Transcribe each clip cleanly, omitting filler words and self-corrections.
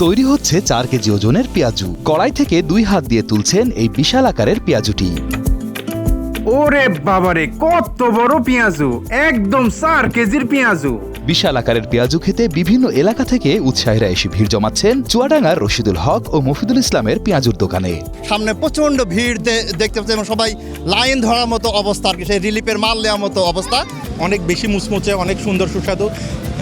তৈরি হচ্ছে 4 কেজি ওজনের পেঁয়াজু। কড়াই থেকে 2 হাত দিয়ে তুলছেন এই বিশাল আকারের পেঁয়াজুটি। ওরে বাবারে, কত বড় পেঁয়াজু! একদম 4 কেজির পেঁয়াজু। বিশাল আকারের পেঁয়াজু খেতে বিভিন্ন এলাকা থেকে উৎসাহীরা এসে ভিড় জমাচ্ছেন চুয়াডাঙ্গার রশিদুল হক ও মফিদুল ইসলামের পেঁয়াজুর দোকানে। সামনে প্রচন্ড ভিড় দেখতে পাচ্ছি এবং সবাই লাইন ধরার মতো অবস্থা, আর কি সেই রিলিফের মাল নেওয়ার মতো অবস্থা। অনেক বেশি মুচমুচে, অনেক সুন্দর সুস্বাদু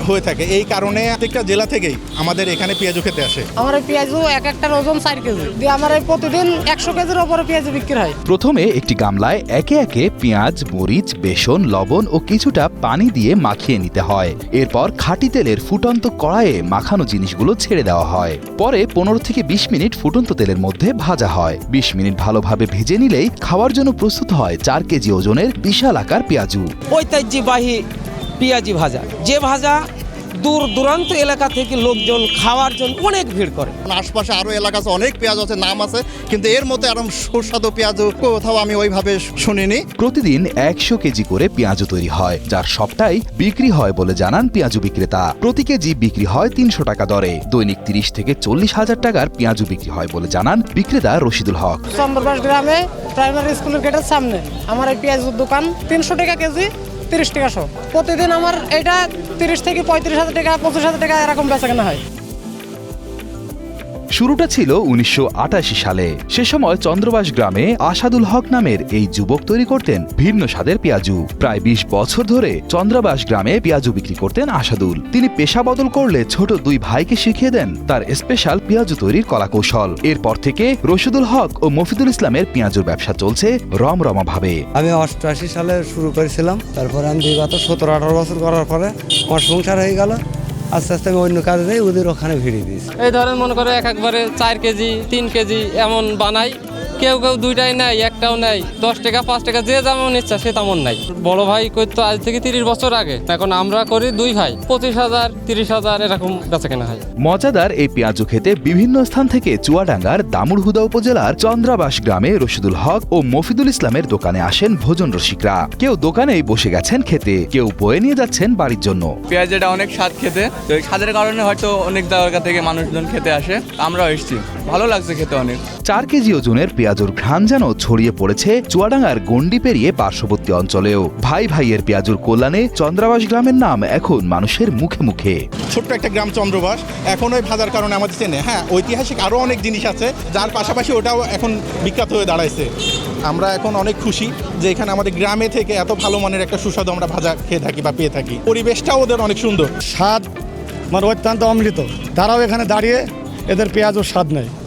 হয়ে থাকে। এই কারণে প্রত্যেকটা জেলা থেকেই আমাদের এখানে পেঁয়াজু খেতে আসে। আমার এই পেঁয়াজু একটার ওজন 4 কেজি দিয়ে আমার এই প্রতিদিন 100 কেজির উপরে পেঁয়াজু বিক্রি হয়। প্রথমে একটি গামলায় একে একে পেঁয়াজ, মরিচ, বেসন, লবণ ও কিছুটা পানি দিয়ে মাখিয়ে নিতে হয়। এরপর খাঁটি তেলের ফুটন্ত কড়াইয়ে মাখানো জিনিসগুলো ছেড়ে দেওয়া হয়। পরে 15 থেকে 20 মিনিট ফুটন্ত তেলের মধ্যে ভাজা হয়। 20 মিনিট ভালোভাবে ভেজে নিলেই খাওয়ার জন্য প্রস্তুত হয় 4 কেজি ওজনের বিশাল আকার পেঁয়াজু। ঐতিহ্যবাহী পেঁয়াজি ভাজা, যে ভাজা দূর দূরান্ত এলাকা থেকে লোকজন খাওয়ার জন্য অনেক ভিড় করে। আশপাশে আরো এলাকা আছে, অনেক পেঁয়াজ আছে, নাম আছে, কিন্তু এর মধ্যে এরকম সুস্বাদু পেঁয়াজ কোথাও আমি ওইভাবে শুনিনি। প্রতিদিন 100 কেজি করে পেঁয়াজু তৈরি হয়, যার সবটাই বিক্রি হয় বলে জানান পেঁয়াজু বিক্রেতা। প্রতি কেজি বিক্রি হয় 300 টাকা দরে। দৈনিক 30 থেকে 40 হাজার টাকার পেঁয়াজু বিক্রি হয় বলে জানান বিক্রেতা রশিদুল হক। চন্দ্রবাস গ্রামে প্রাইমারি স্কুলের গেটের সামনে আমার এই পেঁয়াজুর দোকান। 300 টাকা কেজি, 30 টাকা শো। প্রতিদিন আমার এটা 30 থেকে 35 হাজার টাকা, 25 হাজার টাকা এরকম বেচা কেনা হয়। শুরুটা ছিল 1988 সালে। সে সময় চন্দ্রবাস গ্রামে আসাদুল হক নামের এই যুবক তৈরি করতেন ভিন্ন স্বাদের পেঁয়াজু। প্রায় 20 বছর ধরে চন্দ্রবাস গ্রামে পেঁয়াজু বিক্রি করতেন আসাদুল। তিনি পেশা বদল করলে ছোট 2 ভাইকে শিখিয়ে দেন তার স্পেশাল পেঁয়াজু তৈরির কলাকৌশল। এরপর থেকে রশিদুল হক ও মফিদুল ইসলামের পেঁয়াজুর ব্যবসা চলছে রমরমা ভাবে। আমি 88 সালে শুরু করেছিলাম, তারপরে আমি বিগত 17-18 বছর করার পরে আমার সংসার হয়ে গেল। আস্তে আস্তে আমি অন্য কাজে যাই, ওদের ওখানে ভিড়িয়ে দিয়েছি। এই ধরেন মনে করে একবারে 4 কেজি 3 কেজি এমন বানাই। কেউ কেউ 2টাই নেয়, একটাও নেয়। 10 টাকা 5 টাকা যে যেমন ইচ্ছা সে তেমন নাই। বড় ভাই করতো আজ থেকে 30 বছর আগে, এখন আমরা করি 2 ভাই। 25,000 30,000 এরকম বেচা কেনা হয়। মজাদার এই পেঁয়াজু খেতে বিভিন্ন স্থান থেকে চুয়াডাঙ্গার দামুড়হুদা উপজেলার চন্দ্রাবাস গ্রামে রশিদুল হক ও মফিদুল ইসলামের দোকানে আসেন ভোজন রসিকরা। কেউ দোকানেই বসে গেছেন খেতে, কেউ বয়ে নিয়ে যাচ্ছেন বাড়ির জন্য। পেঁয়াজটা অনেক স্বাদ খেতে, তো এই স্বাদের কারণে হয়তো অনেক জায়গা থেকে মানুষজন খেতে আসে। আমরাও এসেছি, ভালো লাগছে খেতে অনেক। 4 কেজি ওজনের পেঁয়াজুর ঘ্রাণ যেন ছড়িয়ে পড়েছে চুয়াডাঙ্গার গন্ডি পেরিয়ে পার্শ্ববর্তী অঞ্চলেও। ভাই ভাইয়ের পেঁয়াজুর কল্যাণে চন্দ্রাবাস গ্রামের নাম এখন মানুষের মুখে মুখে। ছোট্ট একটা গ্রাম চন্দ্রবাস, এখন ওই ভাজার কারণে আমাদের চেনে। হ্যাঁ, ঐতিহাসিক আরও অনেক জিনিস আছে, যার পাশাপাশি ওটাও এখন বিখ্যাত হয়ে দাঁড়াইছে। আমরা এখন অনেক খুশি যে এখানে আমাদের গ্রামে থেকে এত ভালো মানের একটা সুস্বাদু আমরা ভাজা খেয়ে থাকি বা পেয়ে থাকি। পরিবেশটাও ওদের অনেক সুন্দর, স্বাদ মানে অত্যন্ত অমৃত। তারাও এখানে দাঁড়িয়ে এদের পেঁয়াজও স্বাদ নেয়।